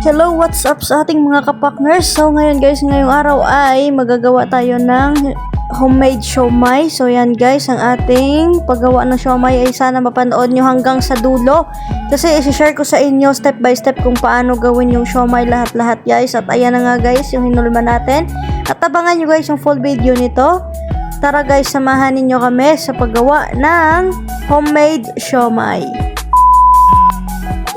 Hello, what's up sa ating mga kapakners? So ngayon guys, ngayong araw ay magagawa tayo ng homemade siomai. So yan guys, ang ating paggawa ng siomai ay sana mapanood nyo hanggang sa dulo. Kasi isi-share ko sa inyo step by step kung paano gawin yung siomai lahat-lahat guys. At ayan na nga guys, yung hinulma natin. At abangan nyo guys yung full video nito. Tara guys, samahan ninyo kami sa paggawa ng homemade siomai.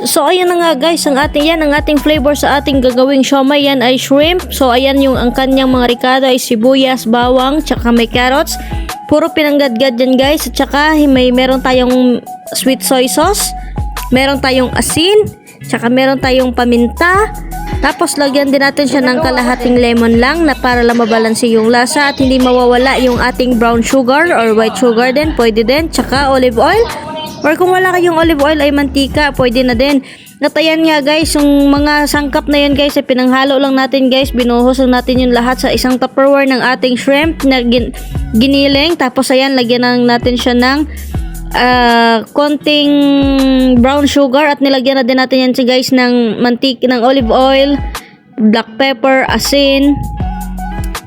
So ayan na nga guys, ang ating flavor sa ating gagawing siomai, yan ay shrimp. So ayan yung ang kanyang mga ricado ay sibuyas, bawang, tsaka may carrots. Puro pinanggadgad yan guys. At tsaka meron tayong sweet soy sauce, meron tayong asin, tsaka meron tayong paminta. Tapos lagyan din natin siya ng kalahating lemon lang na para lang mabalanse yung lasa at hindi mawawala yung ating brown sugar or white sugar din, pwede din. Tsaka olive oil. Or kung wala kayong olive oil ay mantika, pwede na din. At ayan nga guys, yung mga sangkap na yun guys ay pinanghalo lang natin guys. Binuhos lang natin yung lahat sa isang tupperware ng ating shrimp na giniling. Tapos ayan, lagyan lang natin siya ng konting brown sugar. At nilagyan na din natin yan guys ng ng olive oil, black pepper, asin.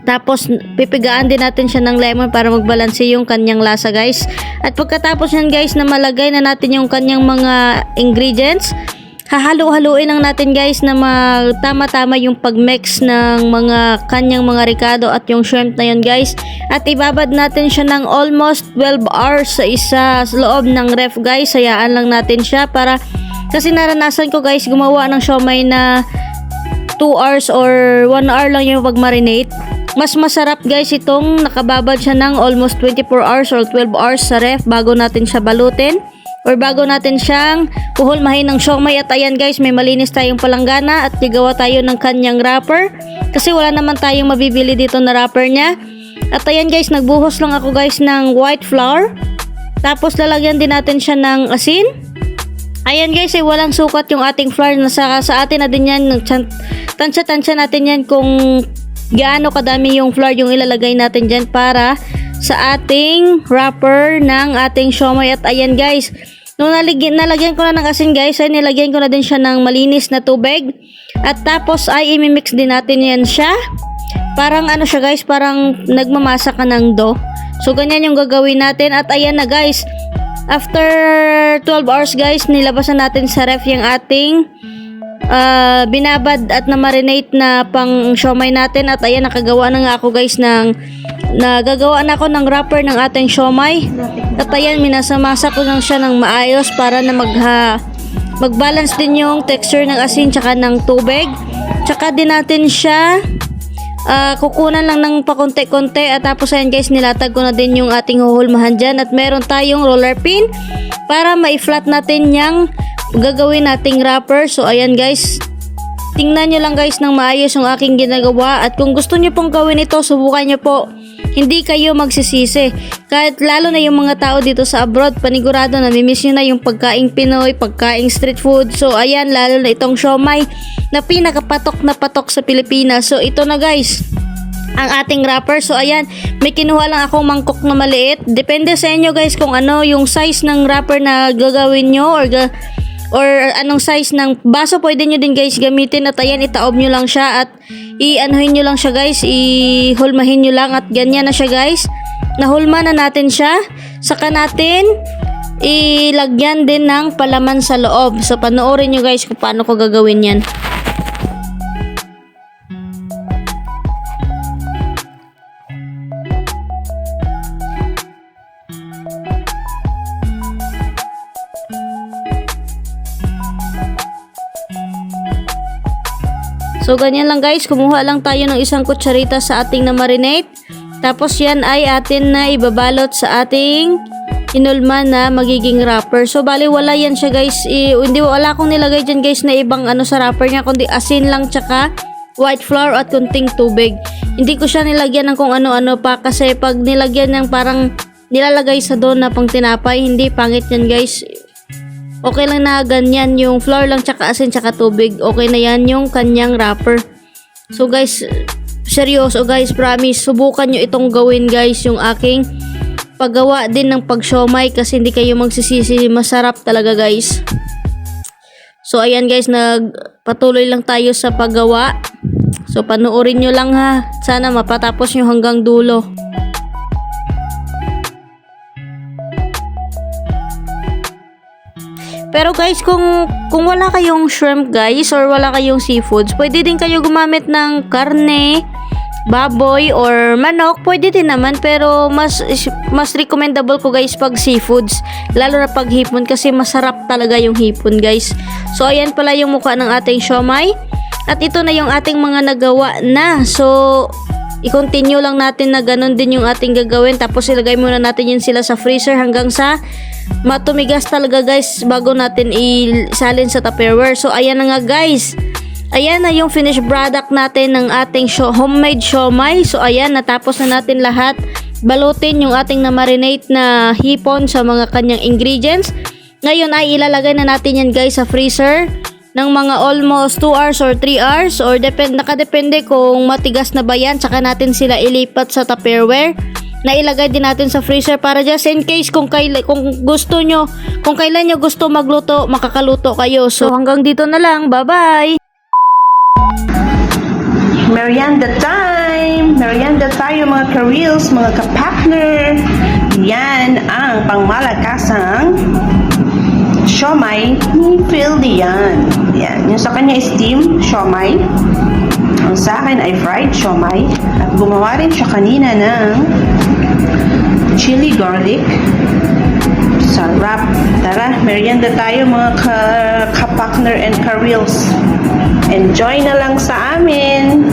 Tapos pipigaan din natin siya ng lemon para magbalanse yung kanyang lasa guys. At pagkatapos yan guys na malagay na natin yung kanyang mga ingredients, hahalo-haluin lang natin guys na tama-tama yung pagmix ng mga kanyang mga ricado at yung shrimp na yun guys. At ibabad natin siya ng almost 12 hours sa loob ng ref guys. Hayaan lang natin siya kasi naranasan ko guys gumawa ng siomai na 2 hours or 1 hour lang yung pag-marinate. Mas masarap guys itong nakababad siya ng almost 24 hours or 12 hours sa ref bago natin siya balutin or bago natin siyang puhulmahin ng siomai. At ayan guys, may malinis tayong palanggana at gagawa tayo ng kanyang wrapper kasi wala naman tayong mabibili dito na wrapper niya. At ayan guys, nagbuhos lang ako guys ng white flour. Tapos lalagyan din natin siya ng asin. Ayan guys, ay walang sukat yung ating flour. Sa atin na din yan, tansya-tansya natin yan kung gaano kadami yung flour yung ilalagay natin dyan para sa ating wrapper ng ating siomai. At ayan guys, nung nalagyan ko na ng asin guys, ay nilagyan ko na din siya ng malinis na tubig. At tapos ay imimix din natin yan siya. Parang ano siya guys, parang nagmamasa ka ng dough. So ganyan yung gagawin natin. At ayan na guys, after 12 hours guys, nilabasan natin sa ref yung ating binabad at na-marinate na pang siomai natin. At ayan, nakagawa na nga ako guys nagagawa na ako ng wrapper ng ating siomai. At ayan, minasamasa ko lang siya ng maayos para na mag-balance din yung texture ng asin tsaka ng tubig. Tsaka din natin siya kukunan lang ng pakonti-konti. At tapos ayan guys, nilatag ko na din yung ating huhulmahan dyan. At meron tayong roller pin para ma-flat natin yung gagawin nating wrapper. So ayan guys, tingnan nyo lang guys ng maayos yung aking ginagawa. At kung gusto nyo pong gawin ito, subukan nyo po, hindi kayo magsisisi. Kahit lalo na yung mga tao dito sa abroad, panigurado namimiss nyo na yung pagkaing Pinoy, pagkaing street food. So ayan, lalo na itong siomai na pinakapatok na patok sa Pilipinas. So ito na guys ang ating wrapper. So ayan, may kinuha lang akong mangkok na maliit. Depende sa inyo guys kung ano yung size ng wrapper na gagawin nyo or anong size ng baso pwede nyo din guys gamitin. At ayan, itaob nyo lang siya at i-anuhin nyo lang siya guys, ihulmahin nyo lang. At ganyan na siya guys, nahulma na natin siya. Saka natin ilagyan din ng palaman sa loob. So panoorin nyo guys kung paano ko gagawin yan. So ganyan lang guys, kumuha lang tayo ng isang kutsarita sa ating na marinate. Tapos yan ay atin na ibabalot sa ating inulma na magiging wrapper. So bali wala yan siya guys, wala akong nilagay dyan guys na ibang ano sa wrapper niya, kundi asin lang tsaka white flour at kunting tubig. Hindi ko siya nilagyan ng kung ano-ano pa kasi pag nilagyan ng parang nilalagay sa doon na pang tinapay, hindi, pangit yan guys. Okay lang na ganyan yung flour lang tsaka asin tsaka tubig. Okay na yan yung kanyang wrapper. So guys, seryoso guys, promise, subukan nyo itong gawin guys, yung aking paggawa din ng pag-siomai kasi hindi kayo magsisisi, masarap talaga guys. So ayan guys, patuloy lang tayo sa paggawa. So panoorin nyo lang ha. Sana mapatapos nyo hanggang dulo. Pero guys, kung wala kayong shrimp guys or wala kayong seafoods, pwede din kayo gumamit ng karne, baboy or manok. Pwede din naman, pero mas recommendable ko guys pag seafoods, lalo na pag hipon kasi masarap talaga yung hipon guys. So ayan pala yung mukha ng ating siomai. At ito na yung ating mga nagawa na. So i-continue lang natin na ganun din yung ating gagawin. Tapos ilagay muna natin yun sila sa freezer hanggang sa matumigas talaga guys bago natin isalin sa Tupperware. So ayan na nga guys. Ayan na yung finished product natin ng ating homemade siomai. So ayan, natapos na natin lahat. Balutin yung ating na-marinate na hipon sa mga kanyang ingredients. Ngayon ay ilalagay na natin yan guys sa freezer ng mga almost 2 hours or 3 hours or nakadepende kung matigas na ba yan. Saka natin sila ilipat sa Tupperware na ilagay din natin sa freezer para just in case kung gusto nyo, kung kailan nyo gusto magluto, makakaluto kayo. So hanggang dito na lang. Bye-bye! Merienda time! Merienda tayo mga ka-reels, mga ka-partner. Yan ang pangmalakasang siomai ni Phil Dian. Yan. Yung sa kanya steam siomai. Ang sa akin ay fried siomai. At gumawa rin siya kanina ng chili garlic. Sarap. Tara, merienda tayo mga ka-partner and ka-reels. Enjoy na lang sa amin.